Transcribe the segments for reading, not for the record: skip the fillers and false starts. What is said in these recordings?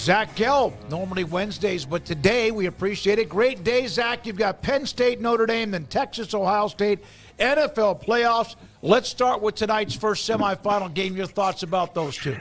Zach Gelb, normally Wednesdays, but today we appreciate it. Great day, Zach. You've got Penn State, Notre Dame, then Texas, Ohio State, NFL playoffs. Let's start with tonight's first semifinal game. Your thoughts about those two?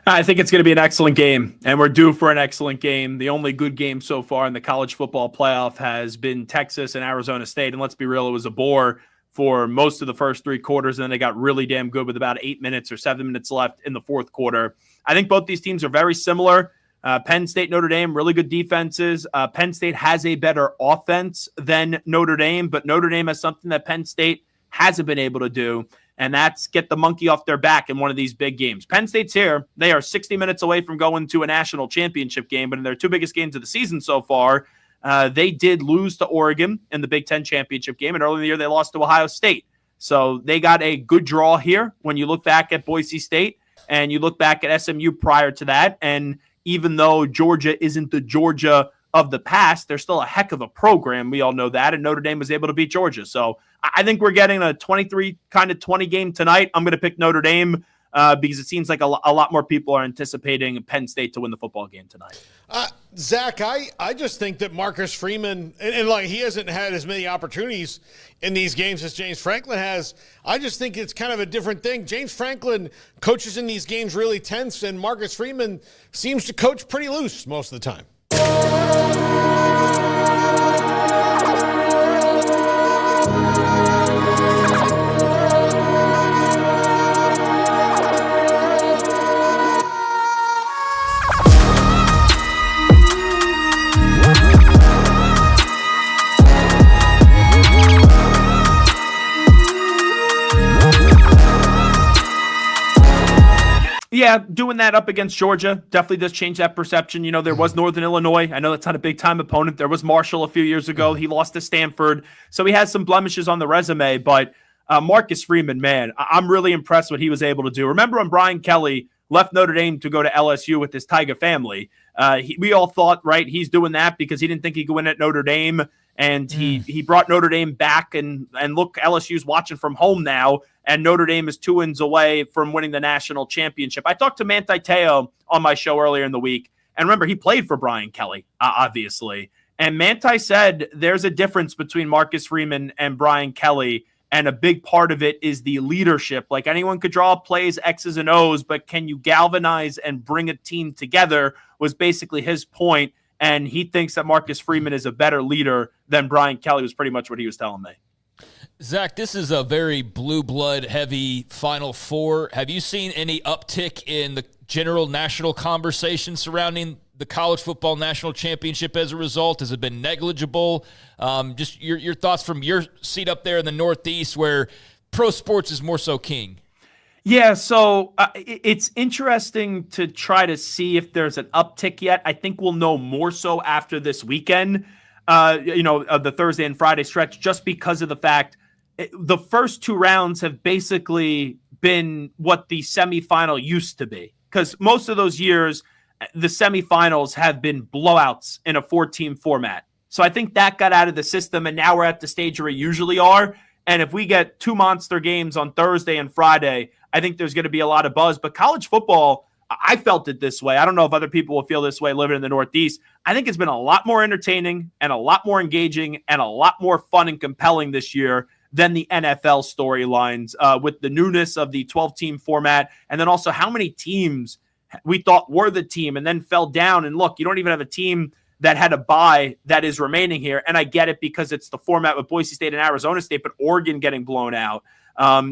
I think it's going to be an excellent game, and we're due for an excellent game. The only good game so far in the college football playoff has been Texas and Arizona State, and let's be real, it was a bore for most of the first three quarters, and then they got really damn good with about 8 minutes or 7 minutes left in the fourth quarter. I think both these teams are very similar. Penn State, Notre Dame, really good defenses. Penn State has a better offense than Notre Dame, but Notre Dame has something that Penn State hasn't been able to do, and that's get the monkey off their back in one of these big games. Penn State's here. They are 60 minutes away from going to a national championship game, but in their two biggest games of the season so far, they did lose to Oregon in the Big Ten championship game, and early in the year they lost to Ohio State. So they got a good draw here when you look back at Boise State and you look back at SMU prior to that, and even though Georgia isn't the Georgia of the past, they're still a heck of a program. We all know that, and Notre Dame was able to beat Georgia. So I think we're getting a 23 kind of 20 game tonight. I'm going to pick Notre Dame because it seems like a lot more people are anticipating Penn State to win the football game tonight. Zach, I just think that Marcus Freeman, and like he hasn't had as many opportunities in these games as James Franklin has. I just think it's kind of a different thing. James Franklin coaches in these games really tense, and Marcus Freeman seems to coach pretty loose most of the time. Yeah, doing that up against Georgia definitely does change that perception. You know, there was Northern Illinois. I know that's not a big-time opponent. There was Marshall a few years ago. He lost to Stanford. So he has some blemishes on the resume. But Marcus Freeman, man, I'm really impressed what he was able to do. Remember when Brian Kelly left Notre Dame to go to LSU with his Tiger family? We all thought, right, he's doing that because he didn't think he could win at Notre Dame. And he brought Notre Dame back. And look, LSU's watching from home now. And Notre Dame is 2 wins away from winning the national championship. I talked to Manti Te'o on my show earlier in the week. And remember, he played for Brian Kelly, obviously. And Manti said there's a difference between Marcus Freeman and Brian Kelly. And a big part of it is the leadership. Like anyone could draw plays, X's and O's, but can you galvanize and bring a team together was basically his point. And he thinks that Marcus Freeman is a better leader than Brian Kelly was pretty much what he was telling me. Zach, this is a very blue blood heavy Final Four. Have you seen any uptick in the general national conversation surrounding the college football national championship as a result? Has it been negligible? Just your thoughts from your seat up there in the Northeast where pro sports is more so king. Yeah, so it's interesting to try to see if there's an uptick yet. I think we'll know more so after this weekend, the Thursday and Friday stretch, just because of the fact the first two rounds have basically been what the semifinal used to be. Because most of those years, the semifinals have been blowouts in a 4-team format. So I think that got out of the system, and now we're at the stage where we usually are. And if we get two monster games on Thursday and Friday, I think there's going to be a lot of buzz. But college football, I felt it this way. I don't know if other people will feel this way living in the Northeast. I think it's been a lot more entertaining and a lot more engaging and a lot more fun and compelling this year than the NFL storylines with the newness of the 12-team format. And then also how many teams we thought were the team and then fell down. And look, you don't even have a team that had a bye that is remaining here. And I get it because it's the format with Boise State and Arizona State, but Oregon getting blown out.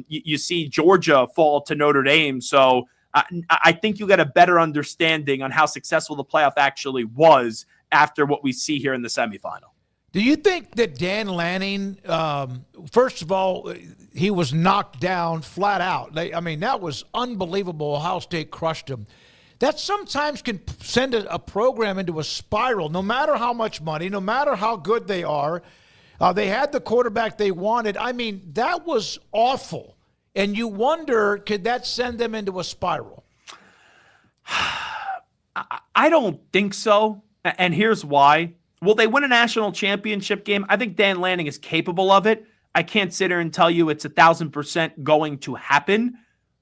You see Georgia fall to Notre Dame. So I think you get a better understanding on how successful the playoff actually was after what we see here in the semifinal. Do you think that Dan Lanning, first of all, he was knocked down flat out? That was unbelievable. Ohio State crushed him. That sometimes can send a program into a spiral, no matter how much money, no matter how good they are. They had the quarterback they wanted. That was awful. And you wonder, could that send them into a spiral? I don't think so. And here's why. Will they win a national championship game? I think Dan Lanning is capable of it. I can't sit here and tell you it's 1,000% going to happen.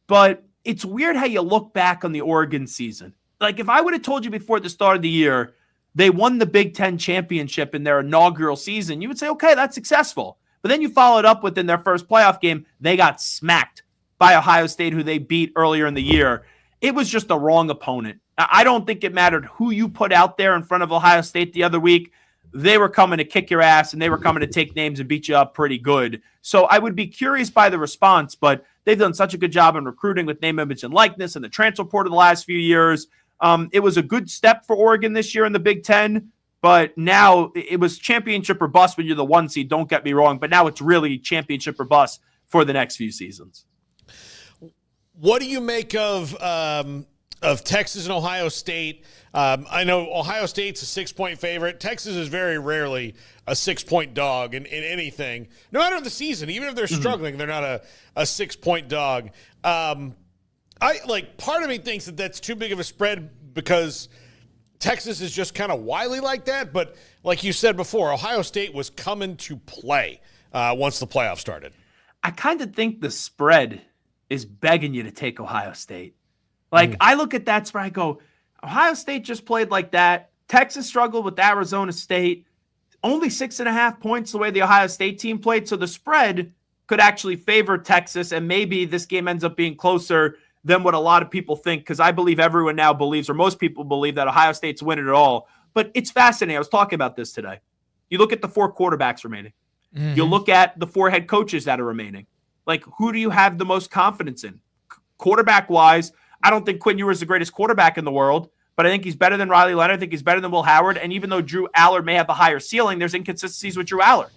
But it's weird how you look back on the Oregon season. like if I would have told you before the start of the year, they won the Big Ten championship in their inaugural season, you would say, okay, that's successful. But then you followed up with in their first playoff game, they got smacked by Ohio State, who they beat earlier in the year. It was just the wrong opponent. I don't think it mattered who you put out there in front of Ohio State the other week. They were coming to kick your ass, and they were coming to take names and beat you up pretty good. So I would be curious by the response, but they've done such a good job in recruiting with name, image, and likeness and the transfer portal the last few years. It was a good step for Oregon this year in the Big Ten, but now it was championship or bust when you're the 1 seed, don't get me wrong, but now it's really championship or bust for the next few seasons. What do you make of Texas and Ohio State? I know Ohio State's a 6-point favorite. Texas is very rarely a 6-point dog in anything. No matter the season, even if they're struggling, they're not a 6-point dog. Part of me thinks that that's too big of a spread because Texas is just kind of wily like that. But like you said before, Ohio State was coming to play once the playoffs started. I kind of think the spread is begging you to take Ohio State. I look at that spread, I go, Ohio State just played like that. Texas struggled with Arizona State. Only 6.5 points the way the Ohio State team played. So the spread could actually favor Texas, and maybe this game ends up being closer than what a lot of people think, because I believe everyone now believes, or most people believe, that Ohio State's winning it all. But it's fascinating. I was talking about this today. You look at the 4 quarterbacks remaining. You look at the 4 head coaches that are remaining. Who do you have the most confidence in? Quarterback-wise, I don't think Quinn Ewers is the greatest quarterback in the world, but I think he's better than Riley Leonard. I think he's better than Will Howard. And even though Drew Allard may have a higher ceiling, there's inconsistencies with Drew Allard.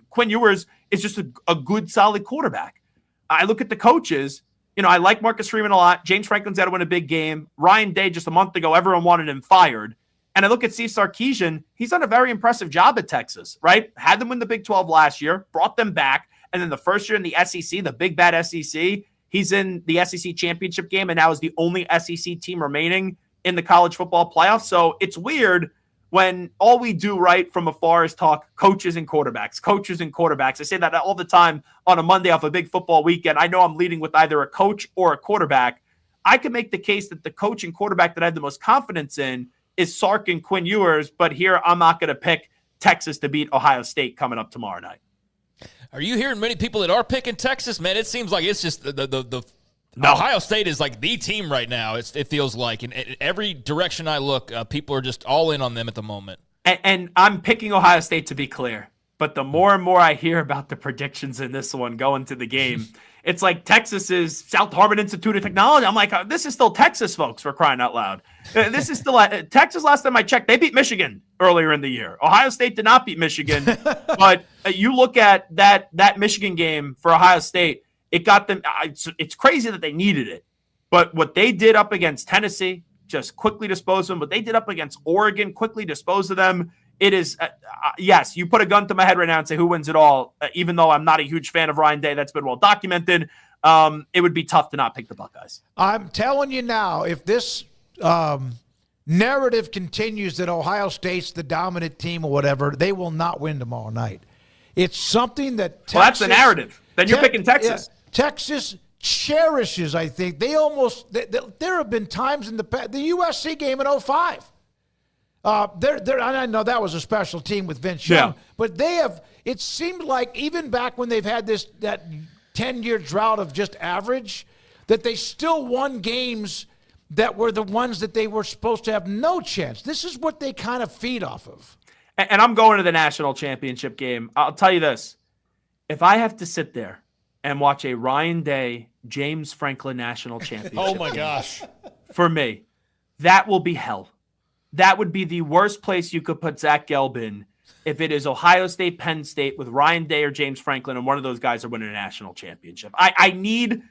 Quinn Ewers is just a good, solid quarterback. I look at the coaches. I like Marcus Freeman a lot. James Franklin's got to win a big game. Ryan Day, just a month ago, everyone wanted him fired. And I look at Steve Sarkisian. He's done a very impressive job at Texas, right? Had them win the Big 12 last year, brought them back. And then the first year in the SEC, the big bad SEC, he's in the SEC championship game and now is the only SEC team remaining in the college football playoffs. So it's weird when all we do right from afar is talk coaches and quarterbacks, coaches and quarterbacks. I say that all the time on a Monday off a big football weekend. I know I'm leading with either a coach or a quarterback. I can make the case that the coach and quarterback that I have the most confidence in is Sark and Quinn Ewers, but here I'm not going to pick Texas to beat Ohio State coming up tomorrow night. Are you hearing many people that are picking Texas? Man, it seems like it's just Ohio State is like the team right now. It feels like, in every direction I look, people are just all in on them at the moment. And I'm picking Ohio State, to be clear. But the more and more I hear about the predictions in this one going to the game, it's like Texas is South Harvard Institute of Technology. I'm like, this is still Texas, folks, for crying out loud. This is still Texas. Last time I checked, they beat Michigan earlier in the year. Ohio State did not beat Michigan. But you look at that Michigan game for Ohio State, it got them. It's crazy that they needed it. But what they did up against Tennessee, just quickly dispose of them. What they did up against Oregon, quickly dispose of them. It is, yes, you put a gun to my head right now and say who wins it all, even though I'm not a huge fan of Ryan Day. That's been well documented. It would be tough to not pick the Buckeyes. I'm telling you now, if this narrative continues that Ohio State's the dominant team or whatever, they will not win tomorrow night. It's something that Texas... Well, that's the narrative. Then you're picking Texas. Yeah, Texas cherishes, I think. There have been times in the USC game in 2005. I know that was a special team with Vince Young, but it seemed like even back when they've had that 10-year drought of just average, that they still won games that were the ones that they were supposed to have no chance. This is what they kind of feed off of. And I'm going to the national championship game. I'll tell you this. If I have to sit there and watch a Ryan Day, James Franklin national championship Oh, my gosh. for me, that will be hell. That would be the worst place you could put Zach Gelb in if it is Ohio State, Penn State with Ryan Day or James Franklin, and one of those guys are winning a national championship. I need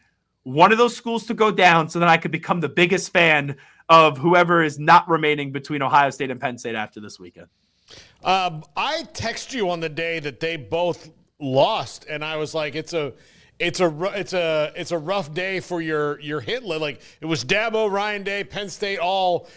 one of those schools to go down so that I could become the biggest fan of whoever is not remaining between Ohio State and Penn State after this weekend. I text you on the day that they both lost, and I was like, it's a rough day for your hit list. Like, it was Dabo, Ryan Day, Penn State all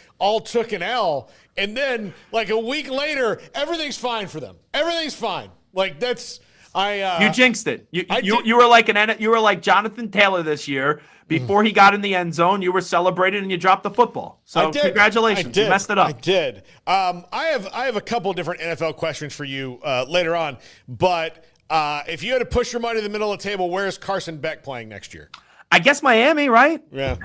took an L, and then like a week later, everything's fine for them. Everything's fine. Like, that's You jinxed it. You were like Jonathan Taylor this year. Before he got in the end zone, you were celebrating and you dropped the football. So congratulations, you messed it up. I did. I have a couple different NFL questions for you later on. But if you had to push your money in the middle of the table, where is Carson Beck playing next year? I guess Miami, right? Yeah.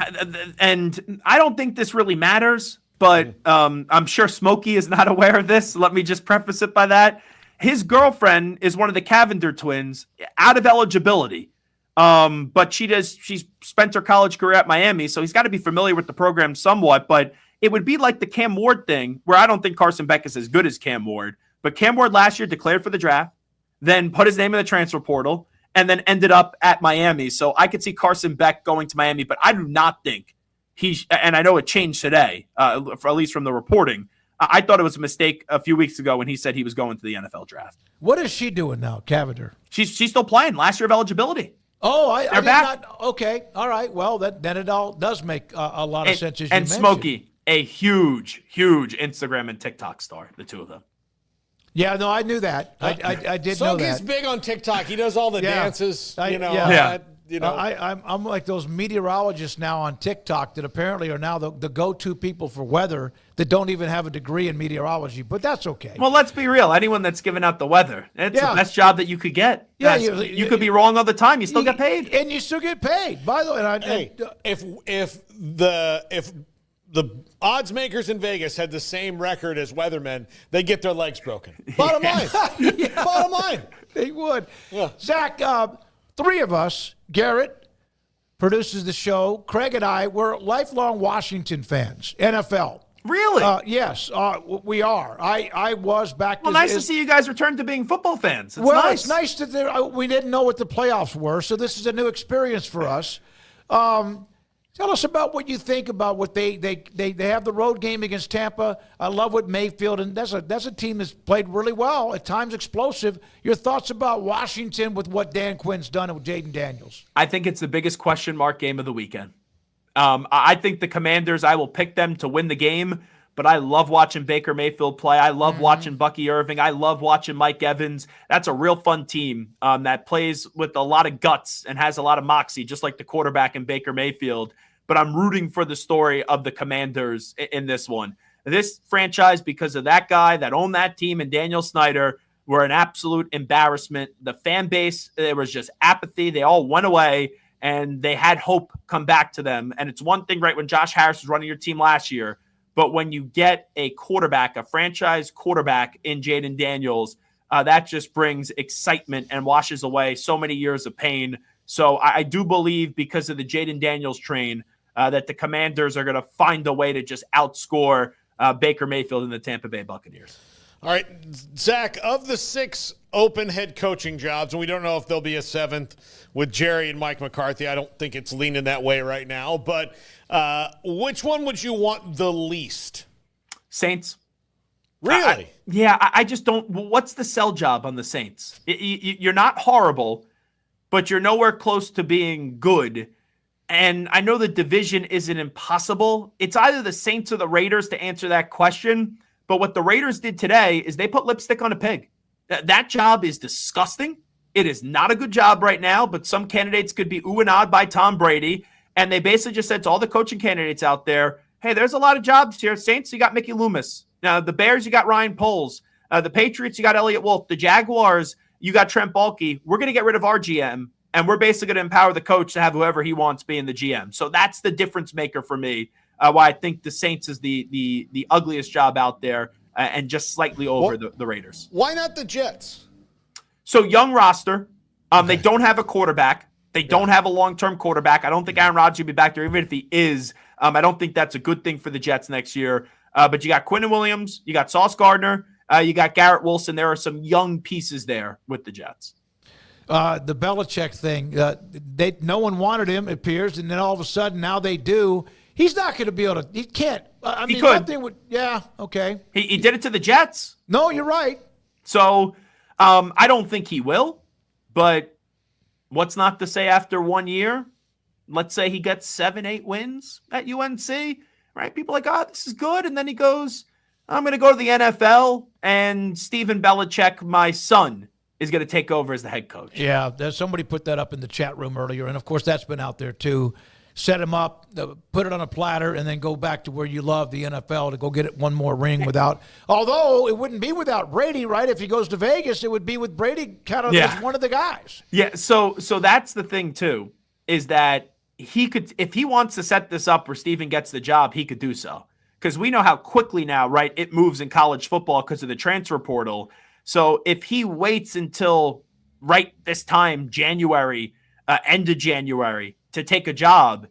And I don't think this really matters, but I'm sure Smokey is not aware of this. Let me just preface it by that. His girlfriend is one of the Cavender twins, out of eligibility. But she's spent her college career at Miami, so he's got to be familiar with the program somewhat. But it would be like the Cam Ward thing, where I don't think Carson Beck is as good as Cam Ward. But Cam Ward last year declared for the draft, then put his name in the transfer portal, and then ended up at Miami. So I could see Carson Beck going to Miami, but I do not think and I know it changed today, at least from the reporting. I thought it was a mistake a few weeks ago when he said he was going to the NFL draft. What is she doing now, Cavender? She's still playing. Last year of eligibility. Oh, I did back. not. Okay, all right. Well, then it all does make a lot of sense. As you and mentioned. Smokey, a huge Instagram and TikTok star, the two of them. Yeah, no, I knew that. I did know that. Smokey's big on TikTok. He does all the dances. I'm like those meteorologists now on TikTok that apparently are now the go-to people for weather that don't even have a degree in meteorology, but that's okay. Well, let's be real. Anyone that's giving out the weather, it's the best job that you could get. Yeah, you could be wrong all the time. You still get paid. And you still get paid. By the way, if the odds makers in Vegas had the same record as weathermen, they'd get their legs broken. Bottom line. Bottom line. They would. Yeah. Zach, three of us, Garrett produces the show. Craig and I, we're lifelong Washington fans, NFL. Really? Yes, we are. I was back. Well, nice to see you guys return to being football fans. It's nice that we didn't know what the playoffs were, so this is a new experience for us. Tell us about what you think about what they have the road game against Tampa. I love what Mayfield, and that's a team that's played really well, at times explosive. Your thoughts about Washington with what Dan Quinn's done with Jaden Daniels? I think it's the biggest question mark game of the weekend. I think the Commanders, I will pick them to win the game, but I love watching Baker Mayfield play. I love watching Bucky Irving. I love watching Mike Evans. That's a real fun team that plays with a lot of guts and has a lot of moxie, just like the quarterback in Baker Mayfield. But I'm rooting for the story of the Commanders in this one. This franchise, because of that guy that owned that team and Daniel Snyder, were an absolute embarrassment. The fan base, there was just apathy. They all went away, and they had hope come back to them. And it's one thing, right, when Josh Harris was running your team last year, but when you get a quarterback, a franchise quarterback in Jaden Daniels, that just brings excitement and washes away so many years of pain. So I do believe, because of the Jaden Daniels train, that the Commanders are going to find a way to just outscore Baker Mayfield and the Tampa Bay Buccaneers. All right, Zach, of the 6 open head coaching jobs, and we don't know if there'll be a 7th with Jerry and Mike McCarthy. I don't think it's leaning that way right now. But which one would you want the least? Saints. Really? I just don't. What's the sell job on the Saints? You're not horrible, but you're nowhere close to being good. And I know the division isn't impossible. It's either the Saints or the Raiders to answer that question. But what the Raiders did today is they put lipstick on a pig. That job is disgusting. It is not a good job right now, but some candidates could be ooh and ahhed by Tom Brady. And they basically just said to all the coaching candidates out there, hey, there's a lot of jobs here. Saints, you got Mickey Loomis. Now, the Bears, you got Ryan Poles. The Patriots, you got Elliott Wolf. The Jaguars, you got Trent Baalke. We're going to get rid of our GM. And we're basically going to empower the coach to have whoever he wants being the GM. So that's the difference maker for me. Why I think the Saints is the ugliest job out there and just slightly over the Raiders. Why not the Jets? So young roster. They don't have a quarterback. They don't have a long-term quarterback. I don't think Aaron Rodgers will be back there, even if he is. I don't think that's a good thing for the Jets next year. But you got Quinn Williams. You got Sauce Gardner. You got Garrett Wilson. There are some young pieces there with the Jets. The Belichick thing, no one wanted him, it appears, and then all of a sudden now they do. He's not going to be able to. He can't. He could. Nothing would. Yeah. Okay. He did it to the Jets. No, you're right. So I don't think he will. But what's not to say after 1 year? Let's say he gets 7-8 wins at UNC, right? People are like, oh, this is good, and then he goes, I'm going to go to the NFL, and Steven Belichick, my son, is going to take over as the head coach. Yeah, somebody put that up in the chat room earlier, and of course that's been out there too. Set him up, put it on a platter, and then go back to where you love the NFL to go get it one more ring without. Although it wouldn't be without Brady, right? If he goes to Vegas, it would be with Brady kind of as one of the guys. Yeah, so that's the thing too, is that he could, if he wants to set this up where Steven gets the job, he could do so. Because we know how quickly now, right, it moves in college football because of the transfer portal. So if he waits until right this time, January, end of January, to take a job,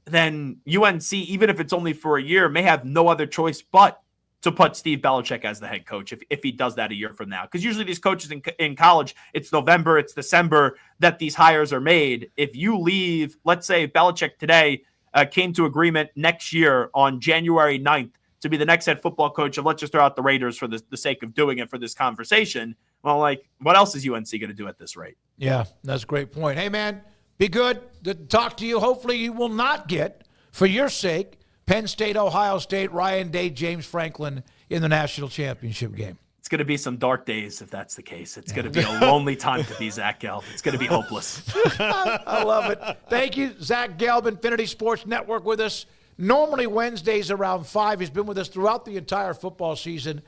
then UNC, even if it's only for a year, may have no other choice but to put Steve Belichick as the head coach if he does that a year from now. Because usually these coaches in college, it's November, it's December that these hires are made. If you leave, let's say Belichick today came to agreement next year on January 9th to be the next head football coach, and let's just throw out the Raiders for the sake of doing it for this conversation. Well, like, what else is UNC going to do at this rate? Yeah, that's a great point. Hey, man, be good to talk to you. Hopefully you will not get, for your sake, Penn State, Ohio State, Ryan Day, James Franklin in the national championship game. It's going to be some dark days if that's the case. It's going to be a lonely time to be Zach Gelb. It's going to be hopeless. I love it. Thank you, Zach Gelb, Infinity Sports Network with us. Normally Wednesdays around 5. He's been with us throughout the entire football season.